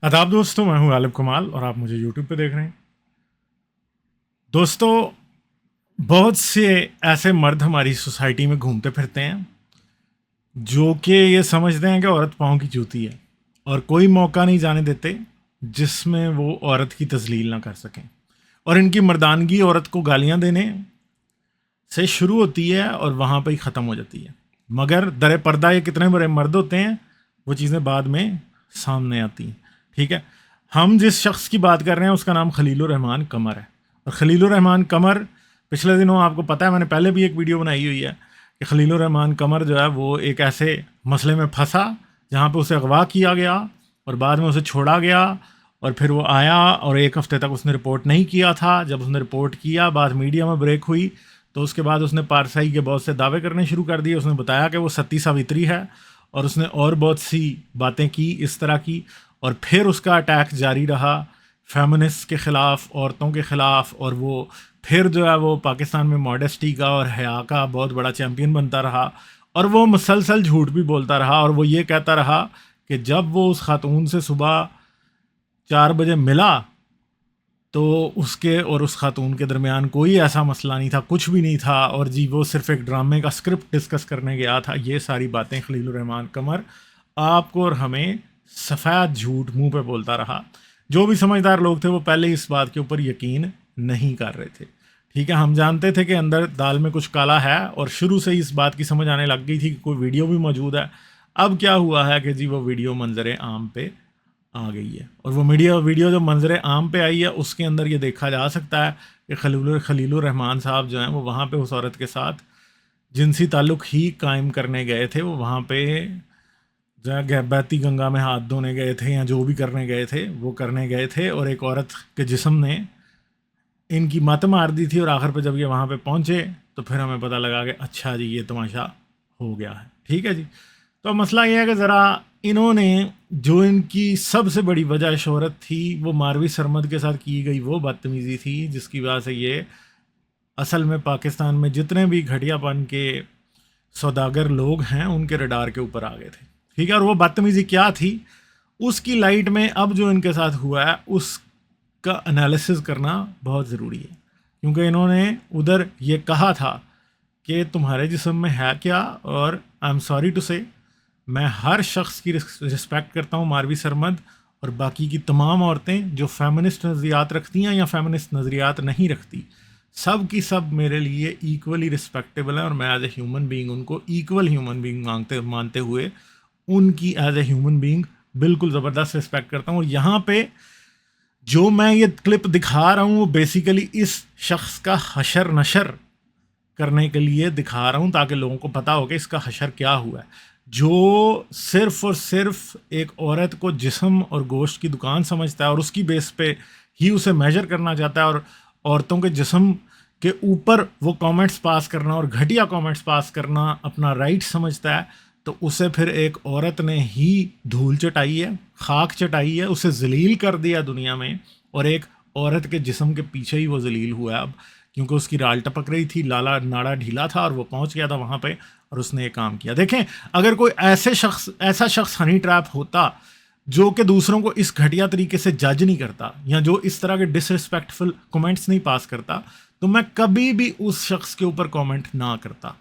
आदाब दोस्तों, मैं हूं गालिब कमाल और आप मुझे यूट्यूब पे देख रहे हैं। दोस्तों, बहुत से ऐसे मर्द हमारी सोसाइटी में घूमते फिरते हैं जो कि ये समझते हैं कि औरत पाँव की जूती है और कोई मौका नहीं जाने देते जिसमें वो औरत की तजलील ना कर सकें। और इनकी मर्दानगी औरत को गालियां देने से शुरू होती है और वहाँ पे ही ख़त्म हो जाती है। मगर दर पर्दा ये कितने बड़े मर्द होते हैं, वो चीज़ें बाद में सामने आती हैं। ठीक है, हम जिस शख्स की बात कर रहे हैं उसका नाम खलीलुर रहमान कमर है। और खलीलुर रहमान कमर, पिछले दिनों आपको पता है, मैंने पहले भी एक वीडियो बनाई हुई है कि खलीलुर रहमान कमर जो है वो एक ऐसे मसले में फंसा जहाँ पे उसे अगवा किया गया और बाद में उसे छोड़ा गया। और फिर वो आया और एक हफ्ते तक उसने रिपोर्ट नहीं किया था। जब उसने रिपोर्ट किया, बात मीडिया में ब्रेक हुई, तो उसके बाद उसने पारसाई के बहुत से दावे करने शुरू कर दिए। उसने बताया कि वो सती सावित्री है और उसने और बहुत सी बातें की इस तरह की। और फिर उसका अटैक जारी रहा फेमिनिस्ट के ख़िलाफ़, औरतों के ख़िलाफ़। और वो फिर जो है वो पाकिस्तान में मॉडेस्टी का और हया का बहुत बड़ा चैम्पियन बनता रहा। और वो मुसलसल झूठ भी बोलता रहा और वो ये कहता रहा कि जब वो उस खातून से सुबह 4 बजे मिला तो उसके और उस खातून के दरमियान कोई ऐसा मसला नहीं था, कुछ भी नहीं था, और जी वो सिर्फ एक ड्रामे का स्क्रिप्ट डिस्कस करने गया था। ये सारी बातें खलीलुर रहमान कमर आपको और हमें सफ़ेद झूठ मुंह पे बोलता रहा। जो भी समझदार लोग थे वो पहले इस बात के ऊपर यकीन नहीं कर रहे थे। ठीक है, हम जानते थे कि अंदर दाल में कुछ काला है और शुरू से ही इस बात की समझ आने लग गई थी कि कोई वीडियो भी मौजूद है। अब क्या हुआ है कि जी वो वीडियो मंजर आम पे आ गई है। और वो वीडियो जो मंजर आम पे आई है उसके अंदर ये देखा जा सकता है कि खलीलुर रहमान साहब जो हैं वो वहाँ पे उस औरत के साथ जिनसी ताल्लुक़ ही कायम करने गए थे। वो वहाँ पे जो है बहती गंगा में हाथ धोने गए थे या जो भी करने गए थे वो करने गए थे, और एक औरत के जिस्म ने इनकी मत मार दी थी। और आखिर पे जब ये वहाँ पे पहुँचे तो फिर हमें पता लगा कि अच्छा जी ये तमाशा हो गया है। ठीक है जी, तो मसला ये है कि ज़रा इन्होंने जो इनकी सबसे बड़ी वजह शोहरत थी वो मारवी सरमद के साथ की गई वो बदतमीज़ी थी, जिसकी वजह से ये असल में पाकिस्तान में जितने भी घटियापन के सौदागर लोग हैं उनके रडार के ऊपर आ गए थे। ठीक है, और वो बदतमीज़ी क्या थी उसकी लाइट में अब जो इनके साथ हुआ है उसका एनालिसिस करना बहुत ज़रूरी है। क्योंकि इन्होंने उधर ये कहा था कि तुम्हारे जिस्म में है क्या, और आई एम सॉरी टू से मैं हर शख्स की रिस्पेक्ट करता हूँ, मारवी सरमद और बाकी की तमाम औरतें जो फेमिनिस्ट नज़रियात रखती हैं या फेमिनिस्ट नज़रियात नहीं रखती, सब की सब मेरे लिए इक्वली रिस्पेक्टेबल है। और मैं एज ए ह्यूमन बीइंग उनको इक्वल ह्यूमन बीइंग मानते हुए उनकी एज ए ह्यूमन बीइंग बिल्कुल ज़बरदस्त रिस्पेक्ट करता हूँ। और यहाँ पे जो मैं ये क्लिप दिखा रहा हूँ वो बेसिकली इस शख्स का हशर नशर करने के लिए दिखा रहा हूँ ताकि लोगों को पता हो कि इसका हशर क्या हुआ है। जो सिर्फ और सिर्फ एक औरत को जिस्म और गोश्त की दुकान समझता है और उसकी बेस पे ही उसे मेजर करना चाहता है, और औरतों के जिस्म के ऊपर वो कमेंट्स पास करना और घटिया कमेंट्स पास करना अपना राइट समझता है, तो उसे फिर एक औरत ने ही धूल चटाई है, खाक चटाई है, उसे जलील कर दिया दुनिया में। और एक औरत के जिस्म के पीछे ही वो जलील हुआ है अब, क्योंकि उसकी राल टपक रही थी, लाला नाड़ा ढीला था और वो पहुंच गया था वहाँ पे और उसने ये काम किया। देखें, अगर कोई ऐसा शख्स हनी ट्रैप होता जो कि दूसरों को इस घटिया तरीके से जज नहीं करता या जो इस तरह के डिसरिस्पेक्टफुल कमेंट्स नहीं पास करता, तो मैं कभी भी उस शख्स के ऊपर कमेंट ना करता।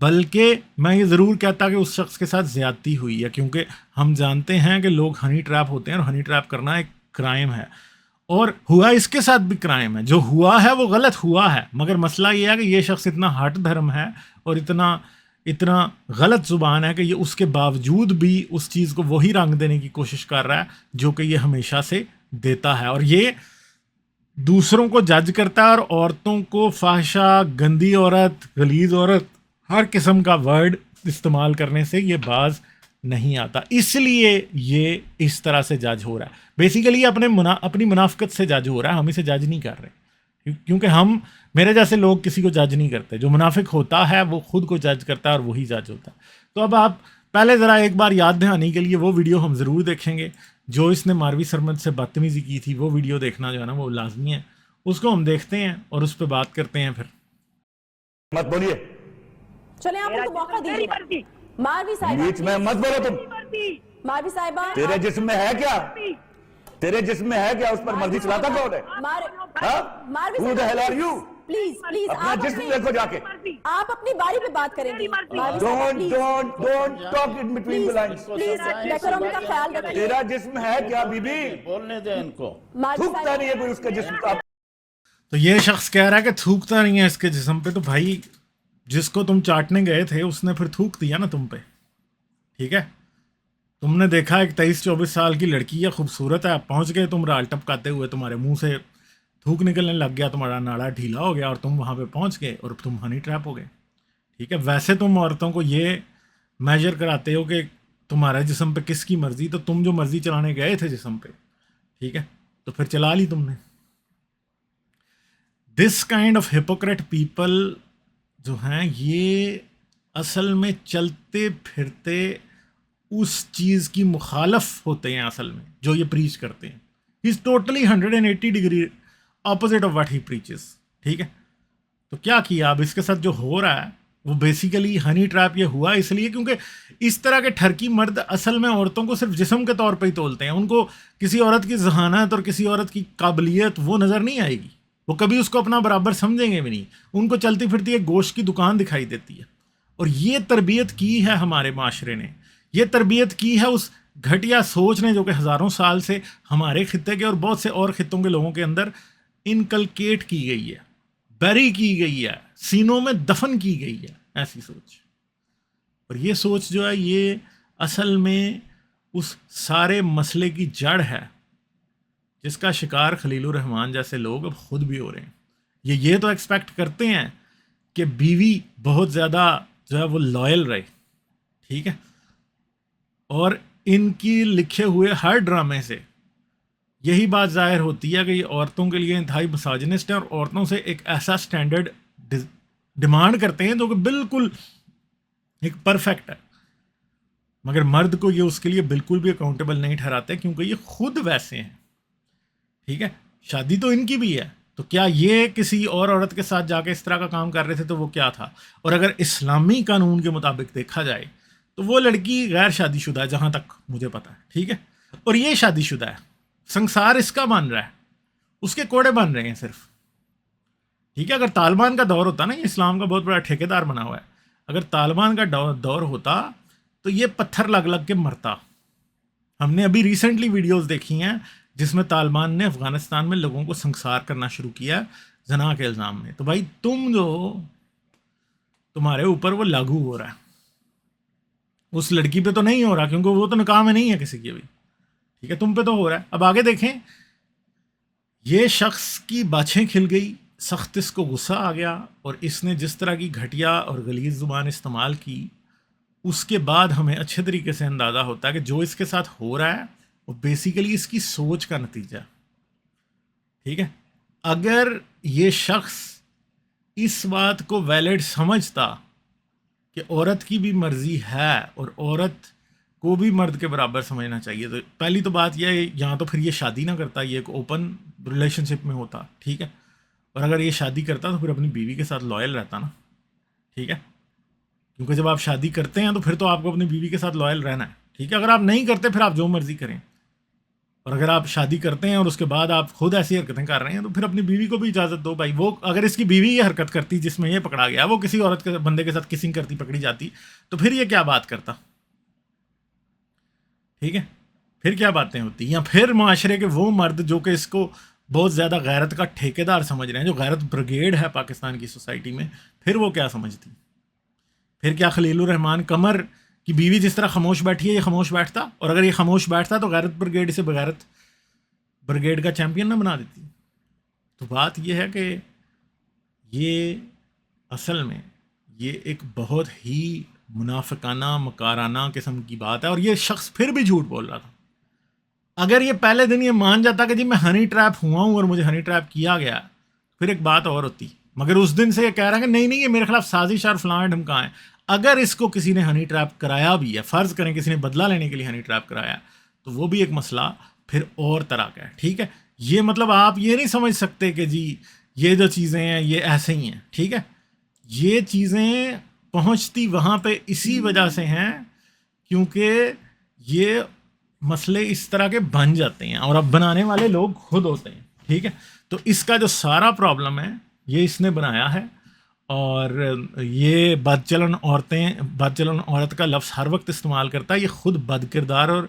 बल्कि मैं ये ज़रूर कहता कि उस शख्स के साथ ज़्यादती हुई है, क्योंकि हम जानते हैं कि लोग हनी ट्रैप होते हैं और हनी ट्रैप करना एक क्राइम है। और हुआ इसके साथ भी क्राइम है, जो हुआ है वो गलत हुआ है। मगर मसला ये है कि ये शख्स इतना हट धर्म है और इतना गलत ज़ुबान है कि ये उसके बावजूद भी उस चीज़ को वही रंग देने की कोशिश कर रहा है जो कि ये हमेशा से देता है। और ये दूसरों को जज करता है और औरतों को फाहिशा, गंदी औरत, गलीज औरत, हर किस्म का वर्ड इस्तेमाल करने से ये बाज नहीं आता। इसलिए ये इस तरह से जज हो रहा है। बेसिकली अपनी मुनाफिकत से जज हो रहा है, हम इसे जज नहीं कर रहे, क्योंकि हम मेरे जैसे लोग किसी को जज नहीं करते। जो मुनाफिक होता है वो खुद को जज करता है और वही जज होता है। तो अब आप पहले ज़रा एक बार याद दिलाने के लिए वो वीडियो हम ज़रूर देखेंगे जो इसने मारवी सरमद से बदतमीज़ी की थी। वो वीडियो देखना जो है ना वो लाजमी है, उसको हम देखते हैं और उस पर बात करते हैं। फिर मत बोलिए, चले आप उनको मौका दीजिए। मारवी साहिबा बीच में मत बोलो तुम। मारवी साहिबा तेरे जिस्म में है क्या? तेरे जिस्म में है क्या? उस पर मर्जी चलाता कौन है? मार भी Who the hell are you? Please please अपना आप जिस्म देखो जाके। आप अपनी बारी पे बात करेंगे। Don't talk in between the lines. Please decorum का ख्याल रखिए। तेरा जिस्म है क्या बीबी? बोलने दे इनको। थूकता नहीं है कोई उसका जिस्म का। तो ये शख्स कह रहा है कि थूकता नहीं है इसके जिस्म पे, तो भाई जिसको तुम चाटने गए थे उसने फिर थूक दिया ना तुम पे, ठीक है। तुमने देखा एक 23-24 साल की लड़की है, खूबसूरत है, आप पहुंच गए, तुम राल टपकाते हुए, तुम्हारे मुंह से थूक निकलने लग गया, तुम्हारा नाड़ा ढीला हो गया और तुम वहाँ पे पहुंच गए और तुम हनी ट्रैप हो गए, ठीक है। वैसे तुम औरतों को ये मेजर कराते हो कि तुम्हारे जिस्म पे किसकी मर्जी, तो तुम जो मर्जी चलाने गए थे जिस्म पे, ठीक है, तो फिर चला ली तुमने। This kind of hypocrite people जो हैं ये असल में चलते फिरते उस चीज़ की मुखालफ होते हैं असल में जो ये प्रीच करते हैं। He is totally 180 degree opposite of what he preaches, ठीक है। तो क्या किया अब इसके साथ जो हो रहा है वो बेसिकली हनी ट्रैप ये हुआ इसलिए क्योंकि इस तरह के ठरकी मर्द असल में औरतों को सिर्फ जिस्म के तौर पे ही तोलते हैं। उनको किसी औरत की जहानत और किसी औरत की काबिलियत वो नज़र नहीं आएगी, वो कभी उसको अपना बराबर समझेंगे भी नहीं। उनको चलती फिरती एक गोश्त की दुकान दिखाई देती है। और ये तरबियत की है हमारे माशरे ने, ये तरबियत की है उस घटिया सोच ने जो कि हज़ारों साल से हमारे खित्ते के और बहुत से और खित्तों के लोगों के अंदर इनकलकेट की गई है, बैरी की गई है, सीनों में दफन की गई है ऐसी सोच। और ये सोच जो है ये असल में उस सारे मसले की जड़ है जिसका शिकार खलीलुर रहमान जैसे लोग अब खुद भी हो रहे हैं। ये तो एक्सपेक्ट करते हैं कि बीवी बहुत ज़्यादा जो है वो लॉयल रहे, ठीक है। और इनकी लिखे हुए हर ड्रामे से यही बात जाहिर होती है कि ये औरतों के लिए इंतहाई मिसोजिनिस्ट है और औरतों से एक ऐसा स्टैंडर्ड डिमांड करते हैं जो कि बिल्कुल एक परफेक्ट है, मगर मर्द को ये उसके लिए बिल्कुल भी अकाउंटेबल नहीं ठहराते क्योंकि ये खुद वैसे हैं, ठीक है। शादी तो इनकी भी है, तो क्या ये किसी और औरत के साथ जाके इस तरह का काम कर रहे थे तो वो क्या था। और अगर इस्लामी कानून के मुताबिक देखा जाए तो वो लड़की गैर शादीशुदा है जहाँ तक मुझे पता है, ठीक है। और ये शादीशुदा है, संसार इसका बन रहा है, उसके कोड़े बन रहे हैं सिर्फ, ठीक है। अगर तालिबान का दौर होता ना, ये इस्लाम का बहुत बड़ा ठेकेदार बना हुआ है, अगर तालिबान का दौर होता तो ये पत्थर लग लग के मरता। हमने अभी रिसेंटली वीडियोस देखी हैं जिसमें तालिबान ने अफगानिस्तान में लोगों को संसार करना शुरू किया जना के इल्ज़ाम में। तो भाई तुम जो तुम्हारे ऊपर वो लागू हो रहा है, उस लड़की पे तो नहीं हो रहा क्योंकि वो तो निकाह में नहीं है किसी की अभी, ठीक है, तुम पे तो हो रहा है। अब आगे देखें, ये शख्स की बाछें खिल गई, सख्त इसको गुस्सा आ गया और इसने जिस तरह की घटिया और गलीज़ ज़ुबान इस्तेमाल की उसके बाद हमें अच्छे तरीके से अंदाज़ा होता है कि जो इसके साथ हो रहा है वो बेसिकली इसकी सोच का नतीजा, ठीक है। अगर ये शख्स इस बात को वैलिड समझता कि औरत की भी मर्जी है और औरत को भी मर्द के बराबर समझना चाहिए, तो पहली तो बात यह है यहाँ तो फिर ये शादी ना करता, ये एक ओपन रिलेशनशिप में होता, ठीक है। और अगर ये शादी करता तो फिर अपनी बीवी के साथ लॉयल रहता ना, ठीक है, क्योंकि जब आप शादी करते हैं तो फिर तो आपको अपनी बीवी के साथ लॉयल रहना है, ठीक है। अगर आप नहीं करते फिर आप जो मर्जी करें, और अगर आप शादी करते हैं और उसके बाद आप खुद ऐसी हरकतें कर रहे हैं तो फिर अपनी बीवी को भी इजाज़त दो भाई। वो अगर इसकी बीवी ये हरकत करती जिसमें ये पकड़ा गया, वो किसी औरत के बंदे के साथ किसिंग करती पकड़ी जाती, तो फिर ये क्या बात करता, ठीक है, फिर क्या बातें होती। या फिर माशरे के वो मर्द जो कि इसको बहुत ज़्यादा गैरत का ठेकेदार समझ रहे हैं, जो गैरत ब्रिगेड है पाकिस्तान की सोसाइटी में, फिर वो क्या समझती। फिर क्या खलीलुर रहमान कमर की बीवी जिस तरह खामोश बैठी है ये खामोश बैठता, और अगर ये खामोश बैठता तो गैरत ब्रिगेड इसे बगैरत ब्रिगेड का चैम्पियन ना बना देती। तो बात ये है कि ये असल में ये एक बहुत ही मुनाफिकाना मकाराना किस्म की बात है। और ये शख्स फिर भी झूठ बोल रहा था। अगर ये पहले दिन ये मान जाता कि जी मैं हनी ट्रैप हुआ हूँ और मुझे हनी ट्रैप किया गया, फिर एक बात और होती, मगर उस दिन से ये कह रहा है कि नहीं नहीं ये मेरे खिलाफ साजिश और फलां ढमका है। अगर इसको किसी ने हनी ट्रैप कराया भी है, फ़र्ज़ करें किसी ने बदला लेने के लिए हनी ट्रैप कराया, तो वो भी एक मसला फिर और तरह का है, ठीक है। ये मतलब आप ये नहीं समझ सकते कि जी ये जो चीज़ें हैं ये ऐसे ही हैं, ठीक है। ये चीज़ें पहुंचती वहाँ पे इसी वजह से हैं क्योंकि ये मसले इस तरह के बन जाते हैं और अब बनाने वाले लोग खुद होते हैं, ठीक है। तो इसका जो सारा प्रॉब्लम है ये इसने बनाया है। और ये बदचलन औरत का लफ्ज़ हर वक्त इस्तेमाल करता है। ये खुद बदकिरदार और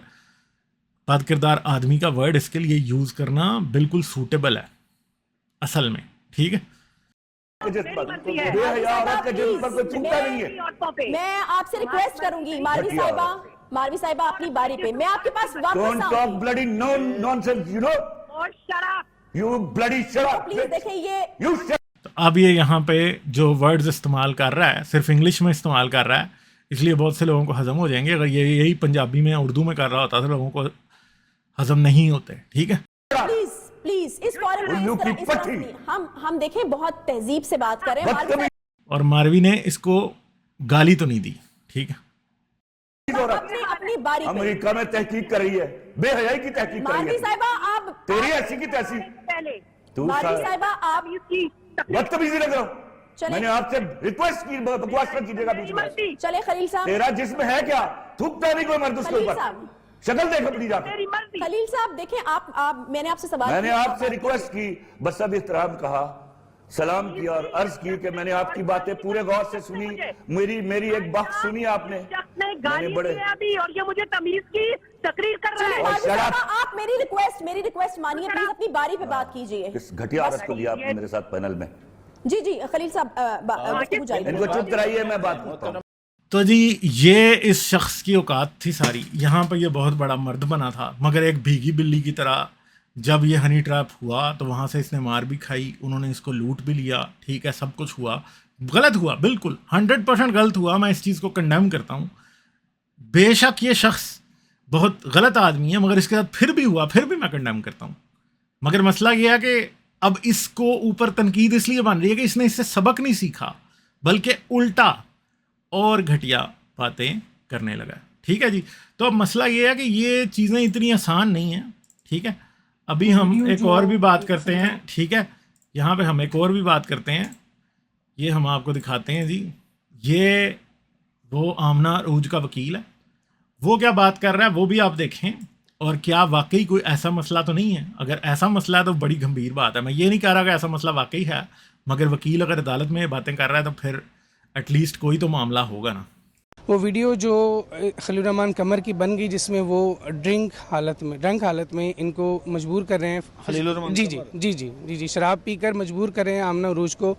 बदकिरदार आदमी का वर्ड इसके लिए यूज़ करना बिल्कुल सूटेबल है असल में, ठीक है। बेहया औरत के जिस्म पर कोई चिंता नहीं है। मैं आपसे रिक्वेस्ट करूंगी मारवी साहिबा अपनी बारी पे, मैं आपके पास वापस Don't talk आऊंगी। bloody nonsense, you know? You bloody shut up. Please देखिए ये You shut तो अब ये यहाँ पे जो वर्ड्स इस्तेमाल कर रहा है सिर्फ इंग्लिश में इस्तेमाल कर रहा है, इसलिए बहुत से लोगों को हजम हो जाएंगे। अगर ये यही पंजाबी में उर्दू में कर रहा होता तो लोगों को हजम नहीं होते, ठीक है। प्लीज प्लीज इस फॉरम में उल्लू की इस तरह पट्टी। नहीं। हम देखें बहुत तहजीब से बात कर रहे हैं। मारवी बदतमीज और मारवी ने इसको गाली तो नहीं दी, ठीक है। साहिबा औरत अपनी बारी पे। अमेरिका में तहकीक कर रही है, बेहयाई की तहकीक कर रही मारवी है। साहिबा आप तेरी ऐसी की तैसी तू मारवी साहिबा आप बदतमीजी न करो। चले। मैंने आपसे रिक्वेस्ट की, बकवास मत कीजिएगा बीच में। चले खलील साहब। तेरा जिस्म है क्या? थूकता नहीं कोई मर्द उसके खलील ऊपर। साहब शक्ल देख अपनी जाकर। खलील साहब देखें आप मैंने आपसे सवाल मैंने किया। आपसे रिक्वेस्ट की, बस अब इhtराम कहा, सलाम किया और अर्ज की कि मैंने आपकी बातें पूरे गौर से सुनी। मेरी एक बात सुनी आपने। मैंने बड़े अभी और ये मुझे तमीज की तकरीर कर रहा चलिए है। मारवी शराब- साहिबा आप मेरी रिक्वेस्ट मानिए प्लीज, अपनी बारी पे बात कीजिए। किस घटिया औरत को लिया आपने मेरे साथ पैनल में। जी खलील साहब गुफ्तगू जारी इनको चुप कराइए, मैं बात करता हूँ। तो जी ये इस शख्स की औकात थी सारी। यहाँ पर ये बहुत बड़ा मर्द बना था, मगर एक भीगी बिल्ली की तरह जब ये हनी ट्रैप हुआ तो वहाँ से इसने मार भी खाई, उन्होंने इसको लूट भी लिया, ठीक है। सब कुछ हुआ, गलत हुआ, बिल्कुल 100% गलत हुआ। मैं इस चीज़ को कंडेम करता हूँ। बेशक ये शख्स बहुत गलत आदमी है, मगर इसके साथ फिर भी हुआ, फिर भी मैं कंडेम करता हूँ। मगर मसला ये है कि अब इसको ऊपर तनकीद इसलिए बन रही है कि इसने इससे सबक नहीं सीखा, बल्कि उल्टा और घटिया बातें करने लगा, ठीक है जी। तो अब मसला ये है कि ये चीज़ें इतनी आसान नहीं हैं, ठीक है। अभी हम एक और भी बात करते हैं, ठीक है। यहाँ पे हम एक और भी बात करते हैं, ये हम आपको दिखाते हैं जी। ये वो आमना अरूज का वकील है, वो क्या बात कर रहा है वो भी आप देखें। और क्या वाकई कोई ऐसा मसला तो नहीं है? अगर ऐसा मसला है तो बड़ी गंभीर बात है। मैं ये नहीं कह रहा कि ऐसा मसला वाकई है, मगर वकील अगर अदालत में ये बातें कर रहा है तो फिर एटलीस्ट कोई तो मामला होगा ना। वो वीडियो जो खलील रहमान कमर की बन गई, जिसमें वो ड्रंक हालत में इनको मजबूर कर रहे हैं खलील रहमान जी शराब पीकर मजबूर कर रहे हैं आमना अरूज को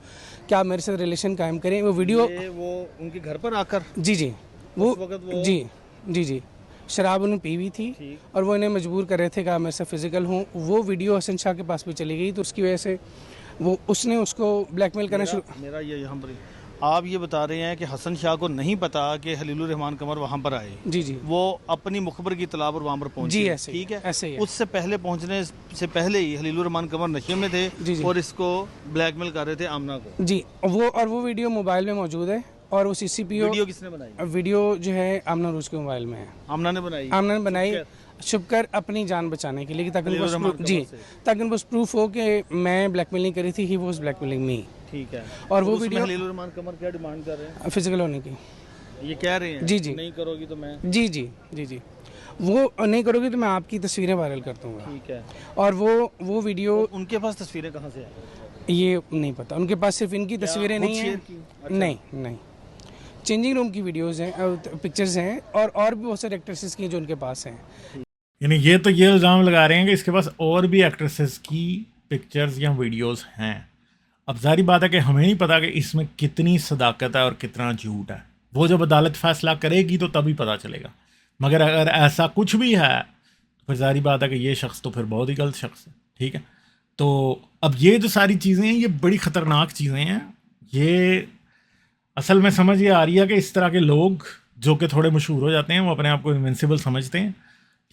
क्या मेरे साथ रिलेशन कायम करें। वो वीडियो वो उनके घर पर आकर जी वो जी शराब उन्हें पी हुई थी और वो इन्हें मजबूर कर रहे थे कि आप मेरे से फिजिकल हूँ। वो वीडियो हसन शाह के पास भी चली गई, तो उसकी वजह से उसने उसको ब्लैकमेल करना शुरू। मेरा ये यहाँ पर आप ये बता रहे हैं कि हसन शाह को नहीं पता कि खलील रहमान कमर वहाँ पर आए। जी वो अपनी मुखबर की तला पर वहाँ पर पहुंचे। जी ऐसे ठीक है, ऐसे ही है। उससे पहले पहुंचने से पहले ही खलील रहमान कमर नशे में थे जी। और इसको ब्लैकमेल कर रहे थे आमना को। जी वो वीडियो मोबाइल में मौजूद है और वो CCPO वीडियो किसने बनाई? वीडियो जो है आमना अरूज के मोबाइल में है। आमना ने बनाई? आमना ने बनाई छुपकर अपनी जान बचाने के लिए, ताकि उनको प्रूफ हो कि मैं ब्लैकमेल नहीं करी थी, ही वाज ब्लैकमेलिंग मी। ठीक है। और वो उसमें वीडियो खलील रहमान कमर क्या डिमांड कर रहे हैं? फिजिकल होने की ये कह रहे हैं जी। नहीं करोगी तो मैं जी वो नहीं करोगे तो मैं आपकी तस्वीरें वायरल कर दूंगा। ठीक है। और वो वीडियो उनके पास तस्वीरें कहाँ से आई? ये नहीं पता, उनके पास सिर्फ इनकी तस्वीरें नहीं शेयर हैं। की? अच्छा। नहीं चेंजिंग रूम की वीडियोस हैं, पिक्चर्स हैं और भी बहुत सारे एक्ट्रेसेस की जो उनके पास हैं। यानी ये तो ये इल्ज़ाम लगा रहे हैं कि इसके पास और भी एक्ट्रेसेस की पिक्चर्स या वीडियोस हैं। अब जारी बात है कि हमें नहीं पता कि इसमें कितनी सदाकत है और कितना झूठ है। वो जब अदालत फैसला करेगी तो तभी पता चलेगा। मगर अगर ऐसा कुछ भी है तो फिर जारी बात है कि ये शख्स तो फिर बहुत ही गलत शख्स है, ठीक है। तो अब ये जो सारी चीज़ें हैं ये बड़ी ख़तरनाक चीज़ें हैं। ये असल में समझ ये आ रही है कि इस तरह के लोग जो कि थोड़े मशहूर हो जाते हैं वो अपने आप को इनविंसिबल समझते हैं,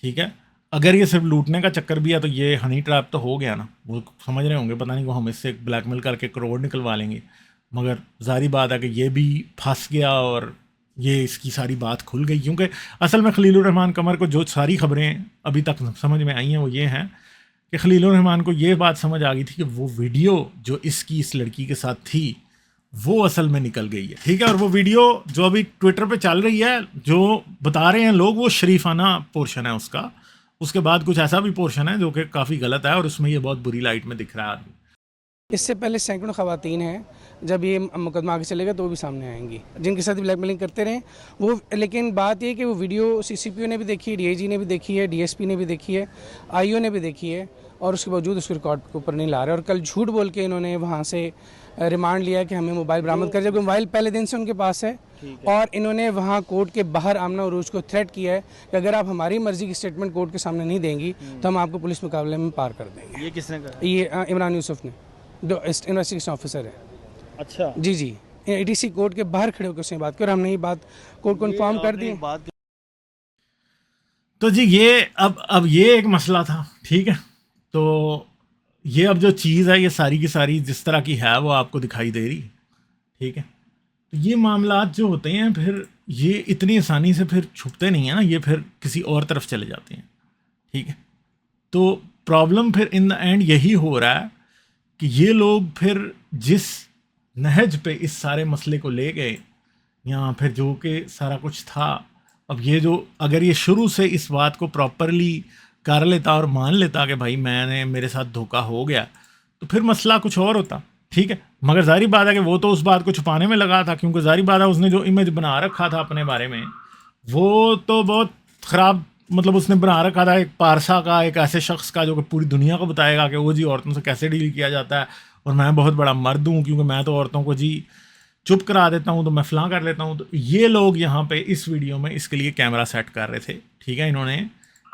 ठीक है। अगर ये सिर्फ लूटने का चक्कर भी है तो ये हनी ट्रैप तो हो गया ना। वो समझ रहे होंगे पता नहीं वो हम इससे ब्लैकमेल करके करोड़ निकलवा लेंगे, मगर जारी बात है कि ये भी फंस गया और ये इसकी सारी बात खुल गई। क्योंकि असल में खलील रहमान कमर को जो सारी खबरें अभी तक समझ में आई हैं वो ये हैं कि खलील रहमान को ये बात समझ आ गई थी कि वो वीडियो जो इसकी इस लड़की के साथ थी वो असल में निकल गई है, ठीक है। और वो वीडियो जो अभी ट्विटर पे चल रही है, जो बता रहे हैं लोग, वो शरीफाना पोर्शन है उसका, उसके बाद कुछ ऐसा भी पोर्शन है जो कि काफ़ी गलत है और उसमें ये बहुत बुरी लाइट में दिख रहा है आदमी। इससे पहले सैकड़ों खवातीन हैं, जब ये मुकदमा आगे चलेगा तो वो भी सामने आएंगी, जिनके साथ ब्लैकमेलिंग करते रहे वो। लेकिन बात ये कि वो वीडियो सीसीपीओ ने भी देखी है, डीआईजी ने भी देखी है, डीएसपी ने भी देखी है, आईओ ने भी देखी है, और उसके बावजूद उसको रिकॉर्ड के ऊपर नहीं ला रहे। और कल झूठ बोल के इन्होंने वहाँ से रिमांड लिया कि हमें मोबाइल बरामद कर, जबकि मोबाइल पहले दिन से उनके पास है। और इन्होंने वहाँ कोर्ट के बाहर आमना उरूज को थ्रेट किया है कि अगर आप हमारी मर्जी की स्टेटमेंट कोर्ट के सामने नहीं देंगी तो हम आपको पुलिस मुकाबले में पार कर देंगे। ये किसने कहा? ये इमरान यूसुफ ने, जो इन्वेस्टिगेशन ऑफिसर है। अच्छा जी जी, एडीसी कोर्ट के बाहर खड़े होकर उसने बात की और हमने ये बात कोर्ट को इन्फॉर्म कर दी। बात तो जी ये अब ये एक मसला था, ठीक है। तो ये अब जो चीज़ है ये सारी की सारी जिस तरह की है वो आपको दिखाई दे रही है, ठीक है। तो ये मामलात जो होते हैं फिर ये इतनी आसानी से फिर छुपते नहीं हैं ना, ये फिर किसी और तरफ चले जाते हैं, ठीक है। तो प्रॉब्लम फिर इन द एंड यही हो रहा है कि ये लोग फिर जिस नहज पे इस सारे मसले को ले गए या फिर जो कि सारा कुछ था, अब ये जो अगर ये शुरू से इस बात को प्रॉपरली कर लेता और मान लेता कि भाई मेरे साथ धोखा हो गया, तो फिर मसला कुछ और होता, ठीक है। मगर जारी बात है कि वो तो उस बात को छुपाने में लगा था, क्योंकि जारी बात है उसने जो इमेज बना रखा था अपने बारे में वो तो बहुत ख़राब, मतलब उसने बना रखा था एक पारसा का, एक ऐसे शख्स का जो कि पूरी दुनिया को बताएगा कि वो जी औरतों से कैसे डील किया जाता है और मैं बहुत बड़ा मर्द हूँ क्योंकि मैं तो औरतों को जी चुप करा देता हूँ, तो मैं फलां कर लेता हूँ। तो ये लोग यहाँ पे इस वीडियो में इसके लिए कैमरा सेट कर रहे थे, ठीक है, इन्होंने,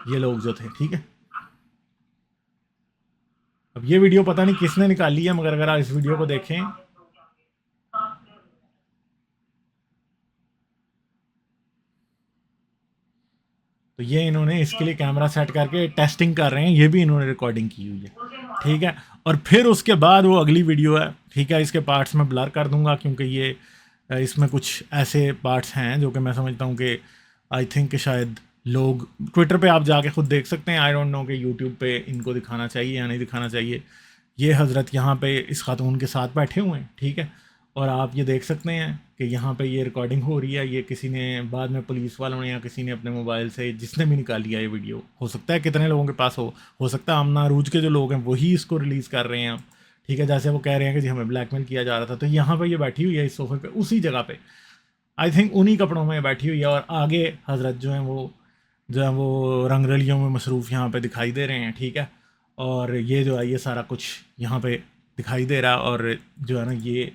ये लोग जो थे, ठीक है। अब ये वीडियो पता नहीं किसने निकाली है, मगर अगर आप इस वीडियो को देखें तो ये इन्होंने इसके लिए कैमरा सेट करके टेस्टिंग कर रहे हैं, ये भी इन्होंने रिकॉर्डिंग की हुई है, ठीक है। और फिर उसके बाद वो अगली वीडियो है, ठीक है, इसके पार्ट्स में ब्लर कर दूंगा क्योंकि ये इसमें कुछ ऐसे पार्ट्स हैं जो कि मैं समझता हूँ कि आई थिंक कि शायद लोग ट्विटर पे आप जाके खुद देख सकते हैं, आई डोंट नो कि यूट्यूब पे इनको दिखाना चाहिए या नहीं दिखाना चाहिए। ये हज़रत यहाँ पे इस खातून के साथ बैठे हुए हैं, ठीक है, और आप ये देख सकते हैं कि यहाँ पे ये रिकॉर्डिंग हो रही है। ये किसी ने बाद में पुलिस वालों ने या किसी ने अपने मोबाइल से, जिसने भी निकाली है ये वीडियो, हो सकता है कितने लोगों के पास हो सकता है आमना अरूज के जो लोग हैं वही इसको रिलीज़ कर रहे हैं, ठीक है। जैसे वो कह रहे हैं कि जी हमें ब्लैकमेल किया जा रहा था, तो यहाँ पर ये बैठी हुई है इस सोफे पर, उसी जगह पर, आई थिंक उन्हीं कपड़ों में बैठी हुई है, और आगे हज़रत जो है वो रंगरलियों में मसरूफ़ यहाँ पे दिखाई दे रहे हैं, ठीक है। और ये जो है ये सारा कुछ यहाँ पे दिखाई दे रहा है, और जो है ना ये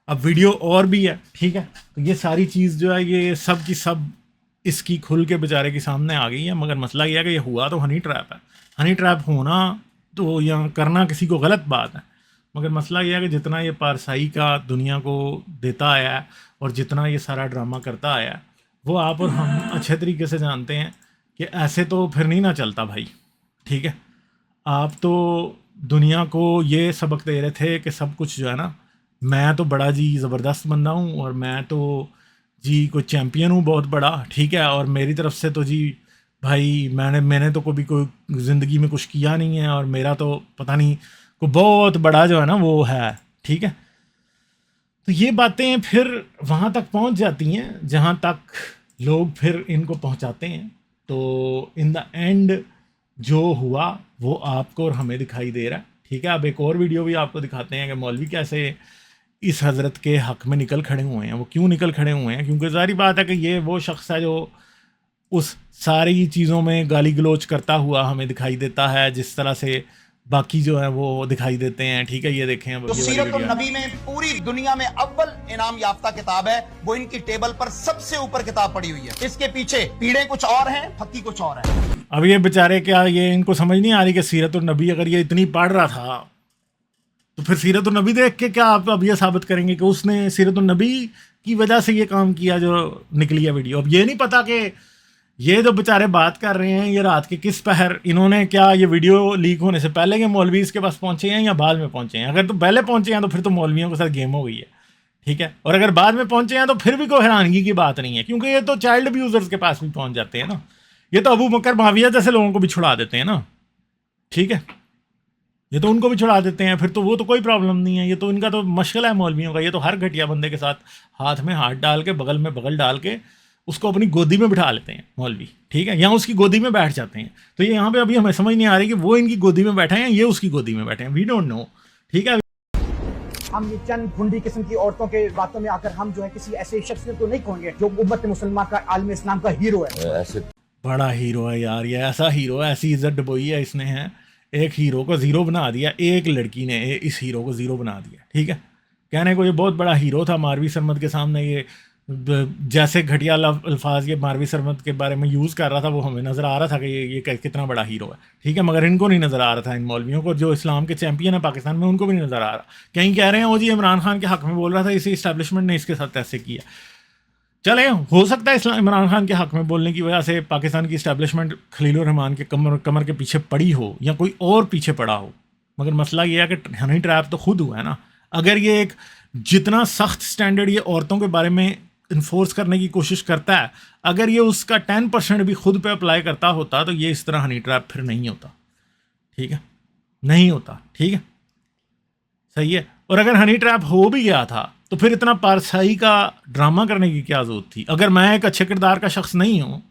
अब वीडियो और भी है, ठीक है। तो ये सारी चीज़ जो है ये सब की सब इसकी खुल के बेचारे के सामने आ गई है। मगर मसला ये है कि ये हुआ तो हनी ट्रैप है, हनी ट्रैप होना तो या करना किसी को गलत बात है, मगर मसला ये है कि जितना ये पारसाई का दुनिया को देता आया है और जितना ये सारा ड्रामा करता आया है, वो आप और हम अच्छे तरीके से जानते हैं कि ऐसे तो फिर नहीं ना चलता भाई, ठीक है। आप तो दुनिया को ये सबक दे रहे थे कि सब कुछ जो है ना, मैं तो बड़ा जी ज़बरदस्त बंदा हूँ और मैं तो जी कोई चैम्पियन हूँ बहुत बड़ा, ठीक है, और मेरी तरफ से तो जी भाई मैंने तो कभी कोई ज़िंदगी में कुछ किया नहीं है और मेरा तो पता नहीं को बहुत बड़ा जो है ना वो है, ठीक है। तो ये बातें फिर वहाँ तक पहुँच जाती हैं जहाँ तक लोग फिर इनको पहुँचाते हैं। तो इन द एंड जो हुआ वो आपको और हमें दिखाई दे रहा है, ठीक है। अब एक और वीडियो भी आपको दिखाते हैं कि मौलवी कैसे इस हज़रत के हक़ में निकल खड़े हुए हैं। वो क्यों निकल खड़े हुए हैं? क्योंकि ज़ाहिर बात है कि ये वो शख्स है जो उस सारी चीज़ों में गाली गलोच करता हुआ हमें दिखाई देता है, जिस तरह से बाकी जो है वो दिखाई देते हैं, ठीक है। ये देखें अब जो सीरत नबी में पूरी दुनिया में अव्वल इनाम याफ्ता किताब है, वो इनकी टेबल पर सबसे ऊपर किताब पड़ी हुई है। इसके पीछे पीड़े कुछ और हैं, फक्की कुछ और है। अब ये बेचारे क्या ये इनको समझ नहीं आ रही कि सीरत नबी अगर ये इतनी पढ़ रहा था तो फिर सीरत नबी देख के क्या आप अब ये साबित करेंगे कि उसने सीरत नबी की वजह से ये काम किया जो निकली है वीडियो। अब ये नहीं पता कि ये जो बेचारे बात कर रहे हैं ये रात के किस पहर इन्होंने क्या ये वीडियो लीक होने से पहले के मौलवी इसके पास पहुंचे हैं या बाद में पहुंचे हैं। अगर तो पहले पहुंचे हैं तो फिर तो मौलवियों के साथ गेम हो गई है, ठीक है। और अगर बाद में पहुंचे हैं तो फिर भी कोई हैरानगी की बात नहीं है, क्योंकि ये तो चाइल्ड अब्यूजर्स के पास भी पहुंच जाते हैं ना। ये तो अबू बकर माविया जैसे लोगों को भी छुड़ा देते हैं ना, ठीक है। ये तो उनको भी छुड़ा देते हैं, फिर तो वो तो कोई प्रॉब्लम नहीं है। ये तो इनका तो मशगला है मौलवियों का, ये तो हर घटिया बंदे के साथ हाथ में हाथ डाल के बगल में बगल डाल के उसको अपनी गोदी में बिठा लेते हैं मौलवी, ठीक है, या उसकी गोदी में बैठ जाते हैं। तो ये यहाँ पे अभी हमें समझ नहीं आ रही कि वो इनकी गोदी में बैठे हैं, ये उसकी गोदी में बैठे हैं, वी डोंट नो, ठीक है। हम ये चंद भुंडी किस्म की औरतों के बातों में आकर हम जो है किसी ऐसे शख्स को नहीं कहेंगे जो उम्मत मुसलमान का आलम इस्लाम का हीरो है। ऐसे बड़ा हीरो है यार, ये ऐसा हीरो है, ऐसी इज्जत डुबोई है इसने, है एक हीरो को ज़ीरो बना दिया, एक लड़की ने इस हीरो को ज़ीरो बना दिया, ठीक है। कहने को ये बहुत बड़ा हीरो था, मारवी सरमद के सामने ये जैसे घटिया अल्फाज ये मारवी सरमद के बारे में यूज़ कर रहा था, वो हमें नज़र आ रहा था कि ये कितना बड़ा हीरो है, ठीक है। मगर इनको नहीं नज़र आ रहा था, इन मौलवियों को जो इस्लाम के चैंपियन है पाकिस्तान में, उनको भी नहीं नज़र आ रहा। कहीं कह रहे हैं वो जी इमरान खान के हक़ में बोल रहा था, इसी इस्टेब्लिशमेंट ने इसके साथ ऐसे किया। चले, हो सकता है इमरान खान के हक़ में बोलने की वजह से पाकिस्तान की इस्टेब्लिशमेंट खलीलुर रहमान के कमर के पीछे पड़ी हो या कोई और पीछे पड़ा हो, मगर मसला ये है कि हनी ट्रैप तो खुद हुआ है ना। अगर ये एक जितना सख्त स्टैंडर्ड ये औरतों के बारे में इन्फोर्स करने की कोशिश करता है, अगर ये उसका 10% भी खुद पे अप्लाई करता होता तो ये इस तरह हनी ट्रैप फिर नहीं होता, ठीक है, नहीं होता, ठीक है, सही है। और अगर हनी ट्रैप हो भी गया था तो फिर इतना पारसाई का ड्रामा करने की क्या ज़रूरत थी। अगर मैं एक अच्छे किरदार का शख्स नहीं हूँ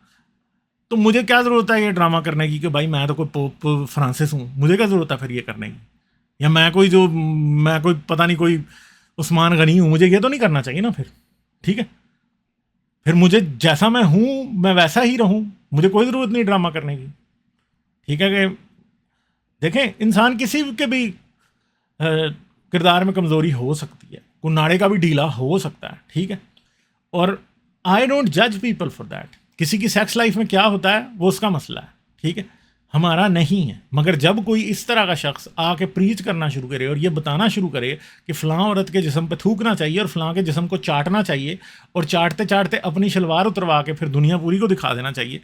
तो मुझे क्या ज़रूरत है ये ड्रामा करने की कि भाई मैं तो कोई पोप फ्रांसिस हूँ, मुझे क्या ज़रूरत है फिर ये करने की, या मैं कोई पता नहीं कोई उस्मान गनी हूँ, मुझे ये तो नहीं करना चाहिए ना फिर, ठीक है। फिर मुझे जैसा मैं हूँ मैं वैसा ही रहूँ, मुझे कोई ज़रूरत नहीं ड्रामा करने की, ठीक है। कि देखें, इंसान किसी के भी किरदार में कमज़ोरी हो सकती है, कोई नाड़े का भी ढीला हो सकता है, ठीक है। और आई डोंट जज पीपल फॉर दैट। किसी की सेक्स लाइफ में क्या होता है वो उसका मसला है, ठीक है, हमारा नहीं है। मगर जब कोई इस तरह का शख्स आके प्रीच करना शुरू करे और ये बताना शुरू करे कि फ़लाँ औरत के जिस्म पे थूकना चाहिए और फ़लाँ के जिस्म को चाटना चाहिए और चाटते चाटते अपनी शलवार उतरवा के फिर दुनिया पूरी को दिखा देना चाहिए,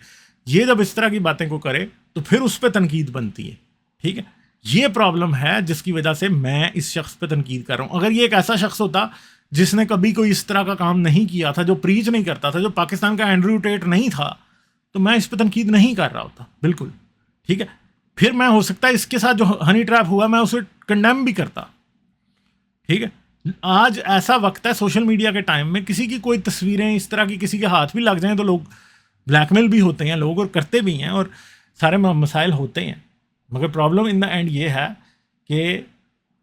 ये जब इस तरह की बातें को करे तो फिर उस पर तनकीद बनती है, ठीक है। ये प्रॉब्लम है जिसकी वजह से मैं इस शख्स पे तनकीद कर रहा हूँ। अगर ये एक ऐसा शख्स होता जिसने कभी कोई इस तरह का काम नहीं किया था, जो प्रीच नहीं करता था, जो पाकिस्तान का एंड्रयू टेट नहीं था, तो मैं इस पर तनकीद नहीं कर रहा होता, बिल्कुल, ठीक है। फिर मैं हो सकता है इसके साथ जो हनी ट्रैप हुआ मैं उसे कंडेम भी करता, ठीक है। आज ऐसा वक्त है सोशल मीडिया के टाइम में, किसी की कोई तस्वीरें इस तरह की किसी के हाथ भी लग जाएं तो लोग ब्लैकमेल भी होते हैं लोग, और करते भी हैं, और सारे मसाइल होते हैं। मगर प्रॉब्लम इन द एंड ये है कि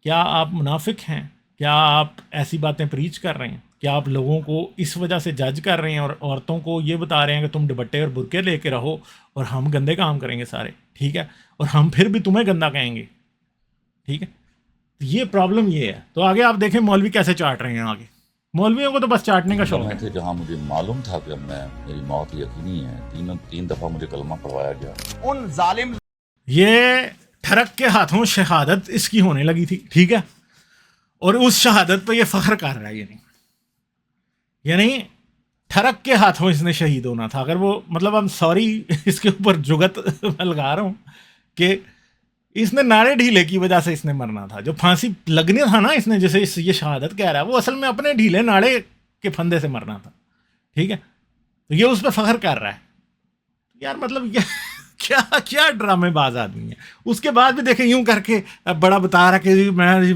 क्या आप मुनाफिक हैं, क्या आप ऐसी बातें प्रीच कर रहे हैं, क्या आप लोगों को इस वजह से जज कर रहे हैं और औरतों को ये बता रहे हैं कि तुम दुपट्टे और बुरके लेके रहो और हम गंदे काम करेंगे सारे, ठीक है, और हम फिर भी तुम्हें गंदा कहेंगे, ठीक है। तो ये प्रॉब्लम ये है। तो आगे आप देखें मौलवी कैसे चाट रहे हैं, आगे मौलवियों को तो बस चाटने का शौक है। थे जहाँ मुझे मालूम था कि मेरी मौत यकीनी है, तीन दफा मुझे कलमा पढ़वाया गया। उन जालिम ये ठरक के हाथों शहादत इसकी होने लगी थी, ठीक है, और उस शहादत पे ये फख्र कर रहा है। यानी ठरक के हाथों इसने शहीद होना था। अगर वो मतलब I'm सॉरी इसके ऊपर जुगत मैं लगा रहा हूँ कि इसने नारे ढीले की वजह से इसने मरना था। जो फांसी लगने था ना इसने, जैसे ये शहादत कह रहा है, वो असल में अपने ढीले नारे के फंदे से मरना था, ठीक है। तो ये उस पर फख्र कर रहा है यार, मतलब ये क्या क्या ड्रामेबाज आदमी है। उसके बाद भी देखें यूं करके बड़ा बता रहा कि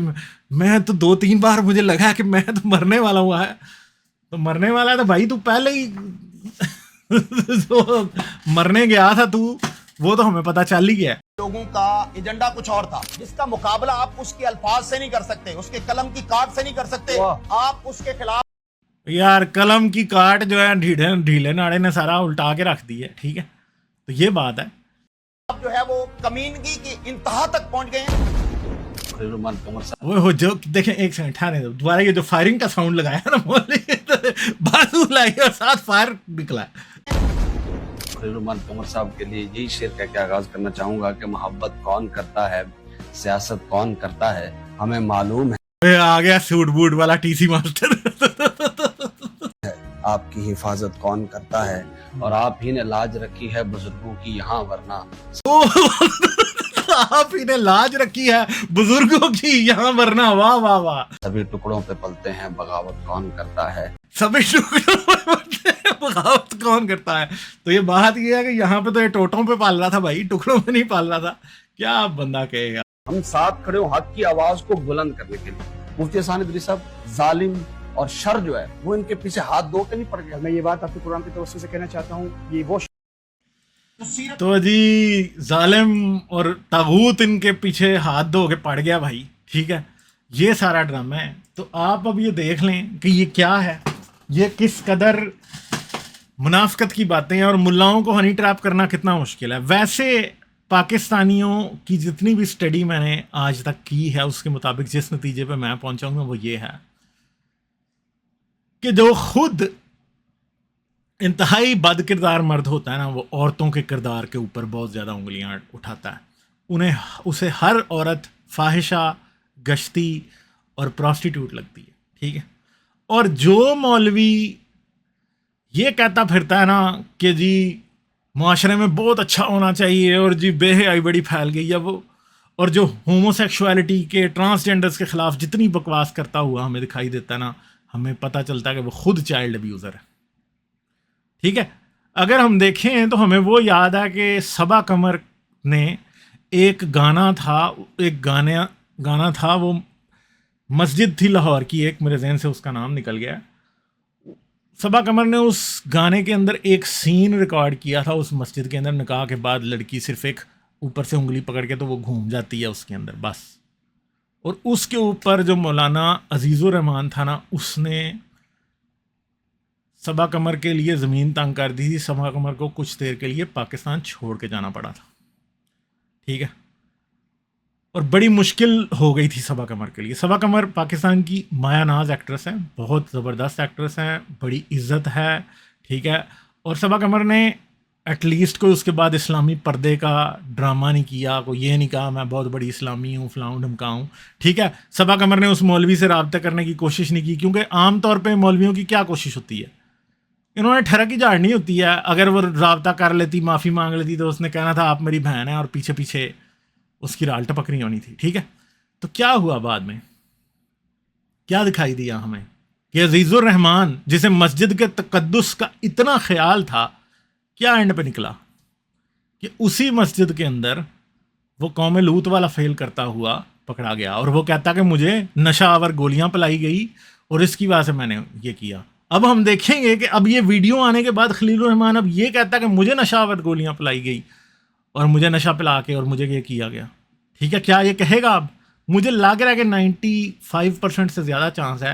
मैं तो 2-3 बार मुझे लगा कि मैं तो मरने वाला हुआ है। तो मरने वाला है तो भाई तू पहले ही तो मरने गया था तू, वो तो हमें पता चल ही गया। लोगों का एजेंडा कुछ और था, जिसका मुकाबला आप उसके अल्फाज से नहीं कर सकते, उसके कलम की काट से नहीं कर सकते। आप उसके खिलाफ यार कलम की काट जो है ढीले नाड़े ने सारा उल्टा के रख दी है, ठीक है। तो ये बात है, आप जो है वो कमीनगी की इंतहा तक पहुंच गए हैं। वो जो देखें, एक सेकंड ठहरे, दोबारा ये जो फायरिंग का साउंड लगाया ना मौली, बाजू लाई और साथ फायर निकला। कमर साहब के लिए यही शेर कह के आगाज करना चाहूंगा कि मोहब्बत कौन करता है, सियासत कौन करता है, हमें मालूम है। आ गया सूट बूट वाला टीसी मास्टर। आपकी हिफाजत कौन करता है, और आप ही ने लाज रखी है बुजुर्गों की यहाँ, वरना आप ही ने लाज रखी है बुजुर्गों की यहाँ, वरना वाह वाह वाह। सभी टुकड़ों पे पलते हैं, बगावत कौन करता है, सभी टुकड़ों पे पलते हैं, बगावत कौन करता है। तो ये बात ये है कि यहाँ पे तो ये टोटों पे पाल रहा था भाई, टुकड़ों पे नहीं पाल रहा था। क्या आप बंदा कहेगा। हम साथ खड़े हो हक की आवाज को बुलंद करने के लिए। मुफ्ती हसन इदरीस साहब जालिम और शर जो है वो इनके पीछे हाथ धो के नहीं पड़ गया। मैं ये बात आपके कुरान की तवज्जो से कहना चाहता हूँ, ये वो तो जी जालिम और तागूत इनके पीछे हाथ धो के पड़ गया भाई, ठीक है, ये सारा ड्रामा है। तो आप अब ये देख लें कि ये क्या है, ये किस कदर मुनाफकत की बातें हैं और मुल्लाओं को हनी ट्रैप करना कितना मुश्किल है। वैसे पाकिस्तानियों की जितनी भी स्टडी मैंने आज तक की है उसके मुताबिक जिस नतीजे पे मैं पहुंचा हूं वो ये है कि जो खुद इंतहाई बद किरदार मर्द होता है ना, वो औरतों के किरदार के ऊपर बहुत ज़्यादा उंगलियां उठाता है। उसे हर औरत फाहिशा, गश्ती और प्रॉस्टिट्यूट लगती है, ठीक है। और जो मौलवी ये कहता फिरता है ना कि जी माशरे में बहुत अच्छा होना चाहिए और जी बेहयाई बड़ी फैल गई है वो, और जो होमोसेक्सुअलिटी के, ट्रांसजेंडर्स के ख़िलाफ़ जितनी बकवास करता हुआ हमें दिखाई देता है ना, हमें पता चलता है कि वो खुद चाइल्ड अब्यूज़र है, ठीक है। अगर हम देखें तो हमें वो याद है कि सबा कमर ने एक गाना था, वो मस्जिद थी लाहौर की एक, मेरे जहन से उसका नाम निकल गया। सबा कमर ने उस गाने के अंदर एक सीन रिकॉर्ड किया था उस मस्जिद के अंदर, निकाह के बाद लड़की सिर्फ एक ऊपर से उंगली पकड़ के तो वो घूम जाती है उसके अंदर बस। और उसके ऊपर जो मौलाना अजीज़ुर रहमान था ना, उसने सबा कमर के लिए ज़मीन तंग कर दी थी। सबा कमर को कुछ देर के लिए पाकिस्तान छोड़ के जाना पड़ा था, ठीक है। और बड़ी मुश्किल हो गई थी सबा कमर के लिए। सबा कमर पाकिस्तान की माया नाज एक्ट्रेस हैं, बहुत ज़बरदस्त एक्ट्रेस हैं, बड़ी इज़्ज़त है, ठीक है। और सबा कमर ने एटलीस्ट कोई उसके बाद इस्लामी पर्दे का ड्रामा नहीं किया, कोई ये नहीं कहा मैं बहुत बड़ी इस्लामी हूँ, फलाऊँ ढमकाऊँ, ठीक है। सबा कमर ने उस मौलवी से रब्ता करने की कोशिश नहीं की, क्योंकि आम तौर पे मौलवियों की क्या कोशिश होती है, इन्होंने ठहरा की झाड़नी होती है। अगर वो रब्ता कर लेती, माफ़ी मांग लेती, तो उसने कहना था आप मेरी बहन है, और पीछे पीछे उसकी राल टपकनी होनी थी, ठीक है। तो क्या हुआ बाद में, क्या दिखाई दिया हमें कि अजीज़ुर रहमान जिसे मस्जिद के तकद्दुस का इतना ख्याल था, क्या एंड पे निकला कि उसी मस्जिद के अंदर वो कौम लूत वाला फेल करता हुआ पकड़ा गया, और वो कहता कि मुझे नशा आवर गोलियां पिलाई गई और इसकी वजह से मैंने ये किया। अब हम देखेंगे कि अब ये वीडियो आने के बाद खलीलुर रहमान अब ये कहता कि मुझे नशा आवर गोलियां पिलाई गई और मुझे नशा पिला के और मुझे ये किया गया, ठीक है। क्या ये कहेगा? अब मुझे लग रहा है कि 95% से ज़्यादा चांस है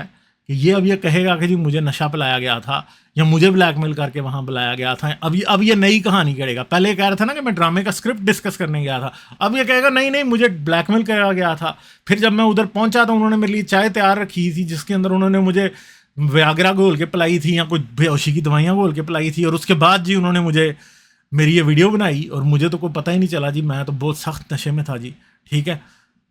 कि ये अब ये कहेगा कि जी मुझे नशा पिलाया गया था या मुझे ब्लैकमेल करके वहाँ बुलाया गया था। अब ये नई कहानी करेगा। पहले कह रहा था ना कि मैं ड्रामे का स्क्रिप्ट डिस्कस करने गया था, अब ये कहेगा नहीं नहीं मुझे ब्लैकमेल करा गया था। फिर जब मैं उधर पहुँचा तो उन्होंने मेरे लिए चाय तैयार रखी थी जिसके अंदर उन्होंने मुझे व्यागरा घोल के पिलाई थी या कुछ बेहोशी की दवाइयाँ घोल के पिलाई थी, और उसके बाद जी उन्होंने मुझे मेरी ये वीडियो बनाई और मुझे तो कोई पता ही नहीं चला जी, मैं तो बहुत सख्त नशे में था जी, ठीक है।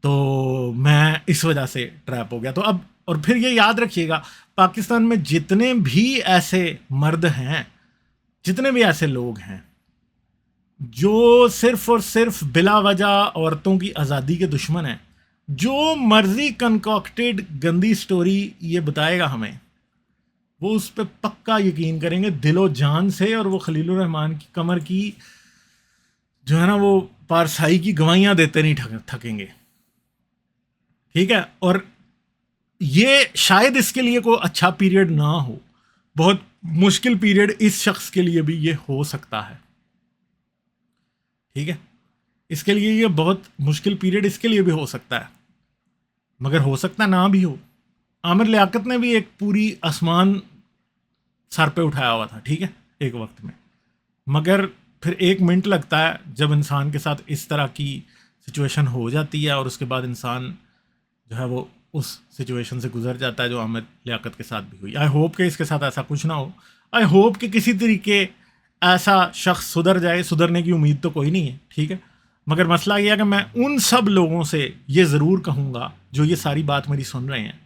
तो मैं इस वजह से ट्रैप हो गया। तो अब और फिर ये याद रखिएगा, पाकिस्तान में जितने भी ऐसे मर्द हैं, जितने भी ऐसे लोग हैं जो सिर्फ और सिर्फ बिला वजह औरतों की आज़ादी के दुश्मन हैं, जो मर्जी कंकॉक्टेड गंदी स्टोरी ये बताएगा हमें, वो उस पर पक्का यकीन करेंगे दिलो जान से, और वो खलीलुर रहमान की कमर की जो है ना वो पारसाई की गवाहियाँ देते नहीं थकेंगे, ठीक है। और ये शायद इसके लिए कोई अच्छा पीरियड ना हो, बहुत मुश्किल पीरियड इस शख्स के लिए भी ये हो सकता है, ठीक है। इसके लिए ये बहुत मुश्किल पीरियड इसके लिए भी हो सकता है, मगर हो सकता ना भी हो। आमिर लियाकत ने भी एक पूरी आसमान सर पे उठाया हुआ था, ठीक है, एक वक्त में, मगर फिर 1 मिनट लगता है जब इंसान के साथ इस तरह की सिचुएशन हो जाती है और उसके बाद इंसान जो है वो उस सिचुएशन से गुजर जाता है जो आमिर लियाकत के साथ भी हुई। आई होप कि इसके साथ ऐसा कुछ ना हो, आई होप कि किसी तरीके ऐसा शख्स सुधर जाए। सुधरने की उम्मीद तो कोई नहीं है, ठीक है, मगर मसला ये है कि मैं उन सब लोगों से ये ज़रूर कहूँगा जो ये सारी बात मेरी सुन रहे हैं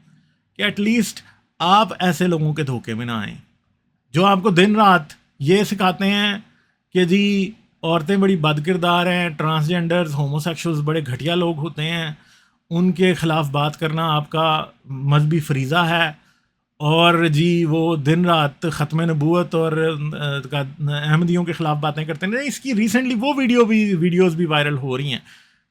कि एटलीस्ट आप ऐसे लोगों के धोखे में ना आएँ जो आपको दिन रात ये सिखाते हैं कि जी औरतें बड़ी बदकिरदार हैं, ट्रांसजेंडर्स, होमोसेक्सुअल्स बड़े घटिया लोग होते हैं, उनके ख़िलाफ़ बात करना आपका मजहबी फरीज़ा है, और जी वो दिन रात ख़त्म नबूवत और अहमदियों के ख़िलाफ़ बातें करते हैं। इसकी रिसेंटली वो वीडियोज़ भी वायरल हो रही हैं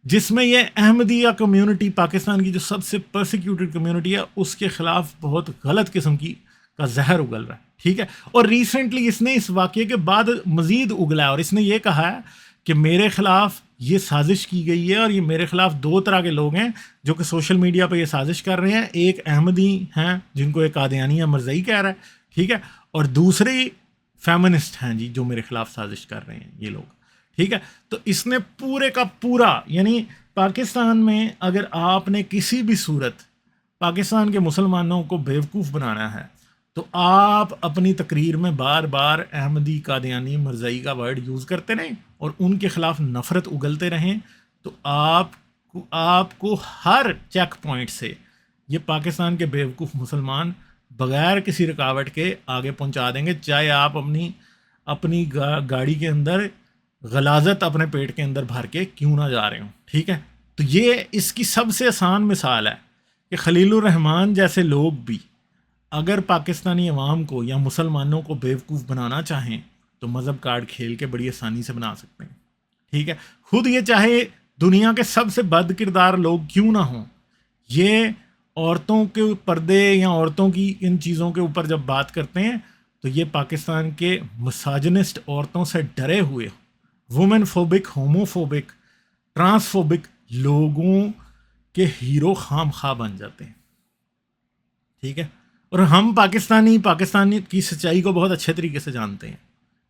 जिसमें ये अहमदिया कम्युनिटी, पाकिस्तान की जो सबसे परसिक्यूटेड कम्युनिटी है, उसके खिलाफ बहुत गलत किस्म का जहर उगल रहा है। ठीक है, और रिसेंटली इसने इस वाक़ये के बाद मज़ीद उगला है और इसने ये कहा है कि मेरे खिलाफ ये साजिश की गई है और ये मेरे खिलाफ दो तरह के लोग हैं जो कि सोशल मीडिया पे ये साजिश कर रहे हैं। एक अहमदी हैं जिनको एक कादियानी या मरज़ई कह रहा है, ठीक है, और दूसरे फेमिनिस्ट हैं जी जो मेरे खिलाफ साजिश कर रहे हैं ये लोग। ठीक है, तो इसने पूरे का पूरा, यानी पाकिस्तान में अगर आपने किसी भी सूरत पाकिस्तान के मुसलमानों को बेवकूफ़ बनाना है तो आप अपनी तकरीर में बार बार अहमदी, कादियानी, मरज़ई का वर्ड यूज़ करते रहें और उनके ख़िलाफ़ नफ़रत उगलते रहें, तो आपको हर चेक पॉइंट से ये पाकिस्तान के बेवकूफ़ मुसलमान बग़ैर किसी रुकावट के आगे पहुंचा देंगे, चाहे आप अपनी गाड़ी के अंदर गलाजत अपने पेट के अंदर भर के क्यों ना जा रहे हो। ठीक है, तो ये इसकी सबसे आसान मिसाल है कि खलीलुर रहमान जैसे लोग भी अगर पाकिस्तानी अवाम को या मुसलमानों को बेवकूफ़ बनाना चाहें तो मज़हब कार्ड खेल के बड़ी आसानी से बना सकते हैं। ठीक है, खुद ये चाहे दुनिया के सबसे बद किरदार लोग क्यों ना हों, ये औरतों के पर्दे या औरतों की इन चीज़ों के ऊपर जब बात करते हैं तो ये पाकिस्तान के मिसोजिनिस्ट औरतों से डरे हुए वुमेन फोबिक, होमोफोबिक, ट्रांसफोबिक लोगों के हीरो खाम खा बन जाते हैं। ठीक है, और हम पाकिस्तानी की सच्चाई को बहुत अच्छे तरीके से जानते हैं।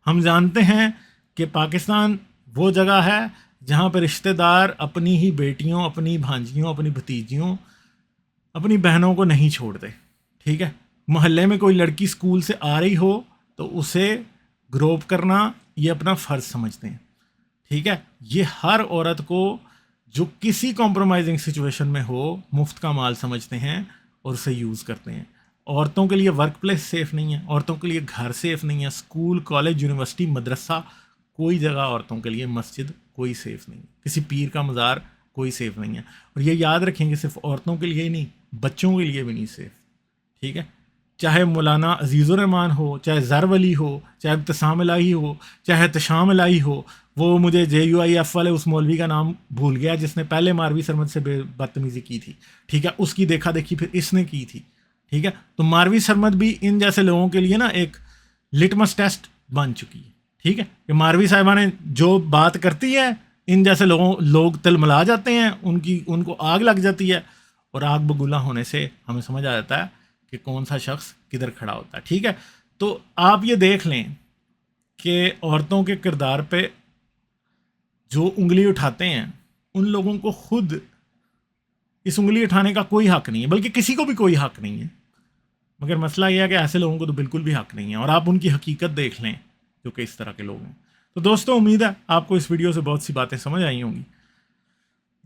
हम जानते हैं कि पाकिस्तान वो जगह है जहाँ पर रिश्तेदार अपनी ही बेटियों, अपनी भांजियों, अपनी भतीजियों, अपनी बहनों को नहीं छोड़ते। ठीक है, मोहल्ले में कोई लड़की स्कूल से आ रही हो तो उसे ग्रोप करना ये अपना फ़र्ज़ समझते हैं। ठीक है, ये हर औरत को जो किसी कॉम्प्रोमाइजिंग सिचुएशन में हो मुफ्त का माल समझते हैं और उसे यूज़ करते हैं। औरतों के लिए वर्क प्लेस सेफ़ नहीं है, औरतों के लिए घर सेफ़ नहीं है, स्कूल, कॉलेज, यूनिवर्सिटी, मदरसा, कोई जगह औरतों के लिए, मस्जिद कोई सेफ़ नहीं है, किसी पीर का मज़ार कोई सेफ़ नहीं है। और ये याद रखेंगे सिर्फ औरतों के लिए ही नहीं, बच्चों के लिए भी नहीं सेफ़। ठीक है, चाहे मौलाना अजीज़ुर रहमान हो, चाहे ज़र वली हो, चाहे इब्तिसाम इलाही हो, चाहे तशाम इलाही हो, वो मुझे JUIF वाले उस मौलवी का नाम भूल गया जिसने पहले मारवी सरमद से बदतमीज़ी की थी। ठीक है, उसकी देखा देखी फिर इसने की थी। ठीक है, तो मारवी सरमद भी इन जैसे लोगों के लिए ना एक लिटमस टेस्ट बन चुकी है। ठीक है, कि मारवी साहिबा ने जो बात करती है इन जैसे लोग तिलमिला जाते हैं, उनको आग लग जाती है और आग बगुला होने से हमें समझ आ जाता है कि कौन सा शख्स किधर खड़ा होता है। ठीक है, तो आप ये देख लें कि औरतों के किरदार पे जो उंगली उठाते हैं उन लोगों को खुद इस उंगली उठाने का कोई हक नहीं है, बल्कि किसी को भी कोई हक नहीं है। मगर मसला यह है कि ऐसे लोगों को तो बिल्कुल भी हक नहीं है और आप उनकी हकीकत देख लें जो कि इस तरह के लोग हैं। तो दोस्तों, उम्मीद है आपको इस वीडियो से बहुत सी बातें समझ आई होंगी।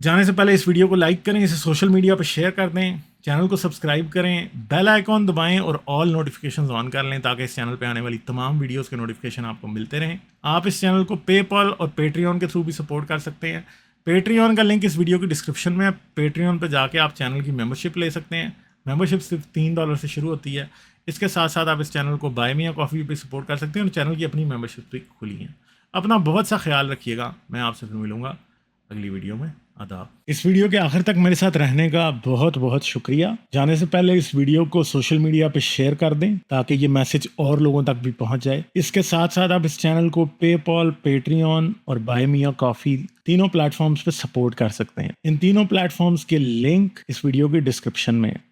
जाने से पहले इस वीडियो को लाइक करें, इसे सोशल मीडिया पर शेयर कर दें, चैनल को सब्सक्राइब करें, बेल आइकॉन दबाएं और ऑल नोटिफिकेशंस ऑन कर लें ताकि इस चैनल पे आने वाली तमाम वीडियोस के नोटिफिकेशन आपको मिलते रहें। आप इस चैनल को पेपल और पेट्रियन के थ्रू भी सपोर्ट कर सकते हैं। पेट्रियन का लिंक इस वीडियो की डिस्क्रिप्शन में है। पेट्रियन पर जाके आप चैनल की मेंबरशिप ले सकते हैं। मेंबरशिप सिर्फ $3 से शुरू होती है। इसके साथ साथ आप इस चैनल को बाय मी या कॉफ़ी पे सपोर्ट कर सकते हैं और चैनल की अपनी मेंबरशिप भी खुली है। अपना बहुत सा ख्याल रखिएगा। मैं आपसे फिर मिलूँगा अगली वीडियो में। आदाब। इस वीडियो के आखिर तक मेरे साथ रहने का बहुत बहुत शुक्रिया। जाने से पहले इस वीडियो को सोशल मीडिया पे शेयर कर दें ताकि ये मैसेज और लोगों तक भी पहुंच जाए। इसके साथ साथ आप इस चैनल को पेपॉल, पेट्रियन और बाय मी कॉफ़ी तीनों प्लेटफॉर्म्स पे सपोर्ट कर सकते हैं। इन तीनों प्लेटफॉर्म्स के लिंक इस वीडियो की डिस्क्रिप्शन में है।